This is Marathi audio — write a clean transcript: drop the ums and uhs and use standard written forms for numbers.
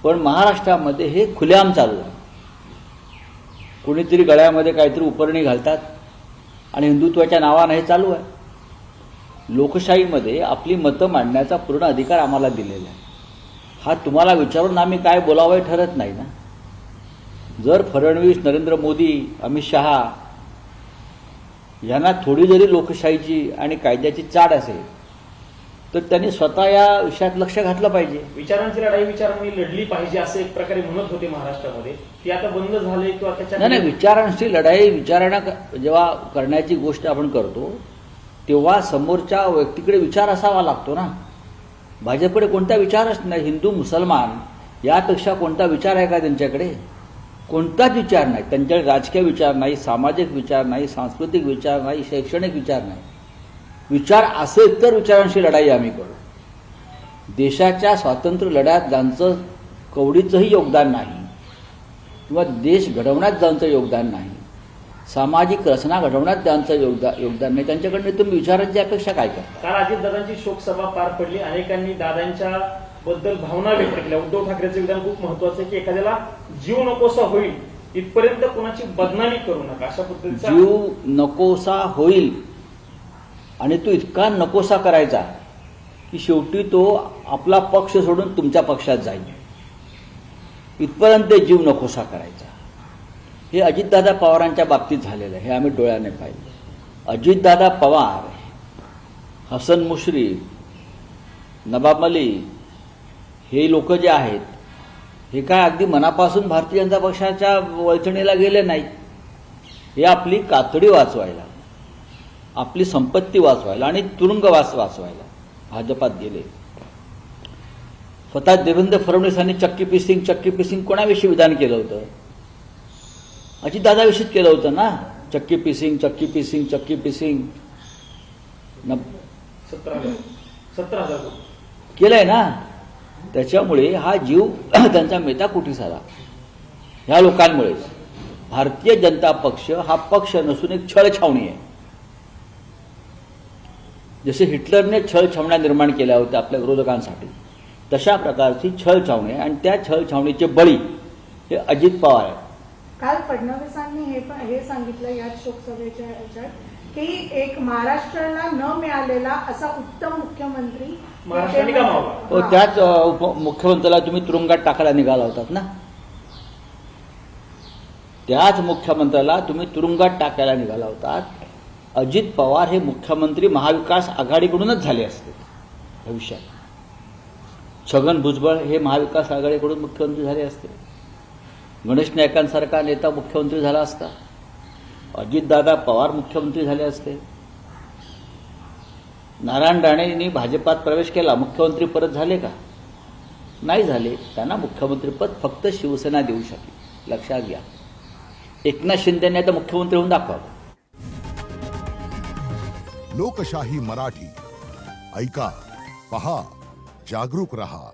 पण महाराष्ट्रामध्ये हे खुलेआम चालू आहे. कोणीतरी गळ्यामध्ये काहीतरी उपरणी घालतात आणि हिंदुत्वाच्या नावानं हे चालू आहे. लोकशाहीमध्ये आपली मतं मांडण्याचा पूर्ण अधिकार आम्हाला दिलेला आहे. हा तुम्हाला विचारून आम्ही काय बोलावं हे ठरत नाही ना. जर फडणवीस, नरेंद्र मोदी, अमित शहा यांना थोडी जरी लोकशाहीची आणि कायद्याची चाड असेल तर त्यांनी स्वतः या विषयात लक्ष घातलं पाहिजे. विचारांची लढाई विचारांनी लढली पाहिजे असे एक प्रकारे म्हणत होते महाराष्ट्रामध्ये. ती आता बंद झाले किंवा त्याच्या नाही, विचारांची लढाई विचारणा जेव्हा करण्याची गोष्ट आपण करतो तेव्हा समोरच्या व्यक्तीकडे विचार असावा लागतो ना. भाजपकडे कोणता विचारच नाही. हिंदू मुसलमान यापेक्षा कोणता विचार आहे का त्यांच्याकडे? कोणताच विचार नाही. त्यांच्याकडे राजकीय विचार नाही, सामाजिक विचार नाही, सांस्कृतिक विचार नाही, शैक्षणिक विचार नाही. विचार असेल तर विचारांशी लढाई आम्ही करू. देशाच्या स्वातंत्र्य लढ्यात ज्यांचं कवडीचंही योगदान नाही किंवा देश घडवण्यात ज्यांचं योगदान नाही, सामाजिक रचना घडवण्यात ज्यांचं योगदान नाही, त्यांच्याकडनं तुम्ही विचारांची अपेक्षा काय करता? काल अजितदादांची शोकसभा पार पडली. अनेकांनी दादांच्या बद्दल भावना व्यक्त केल्या. उद्धव ठाकरेंचं विधान खूप महत्वाचं आहे की एखाद्याला जीव नकोसा होईल इथपर्यंत कोणाची बदनामी करू नका अशा पद्धतीचा. जीव नकोसा होईल आणि तो इतका नकोसा करायचा की शेवटी तो आपला पक्ष सोडून तुमच्या पक्षात जाईल, इथपर्यंत जीव नकोसा करायचा. हे अजितदादा पवारांच्या बाबतीत झालेलं आहे. हे आम्ही डोळ्याने पाहिलं. अजितदादा पवार, हसन मुश्रीफ, नवाब मलिक हे लोक जे आहेत हे काय अगदी मनापासून भारतीय जनता पक्षाच्या वळचणीला गेले नाहीत. हे आपली कातडी वाचवायला, आपली संपत्ती वाचवायला आणि तुरुंगवास वाचवायला भाजपात गेले. स्वतः देवेंद्र फडणवीसांनी चक्की पिसिंग कोणाविषयी विधान केलं होतं? अजितदादाविषयीच केलं होतं ना. चक्की पिसिंग 17,000 केलंय ना. त्याच्यामुळे हा जीव त्यांचा मेटाकुटी झाला ह्या लोकांमुळेच. भारतीय जनता पक्ष हा पक्ष नसून एक छळछावणी आहे. जसे हिटलरने छळछावण्या निर्माण केल्या होत्या आपल्या विरोधकांसाठी, तशा प्रकारची छळछावणी आहे आणि त्या छळछावणीचे बळी हे अजित पवार आहे. काल फडणवीसांनी हे सांगितलं या शोकसभेच्या ह्याच्यात की एक महाराष्ट्राला न मिळालेला असा उत्तम मुख्यमंत्री महाराष्ट्राने गमावला. त्याच मुख्यमंत्र्याला तुम्ही तुरुंगात टाकायला निघाला होतात ना. त्याच मुख्यमंत्र्याला तुम्ही तुरुंगात टाकायला निघाला होतात. अजित पवार हे मुख्यमंत्री महाविकास आघाडीकडूनच झाले असते भविष्यात. छगन भुजबळ हे महाविकास आघाडीकडून मुख्यमंत्री झाले असते. गणेश नाईकांसारखा नेता मुख्यमंत्री झाला असता. अजितदादा पवार मुख्यमंत्री झाले असते. नारायण राणेंनी भाजपात प्रवेश केला, मुख्यमंत्री परत झाले का? नाही झाले. त्यांना मुख्यमंत्रीपद फक्त शिवसेना देऊ शकली. लक्षात घ्या. एकनाथ शिंदेने आता मुख्यमंत्री होऊन दाखवावं. लोकशाही मराठी ऐका, पहा, जागरूक रहा.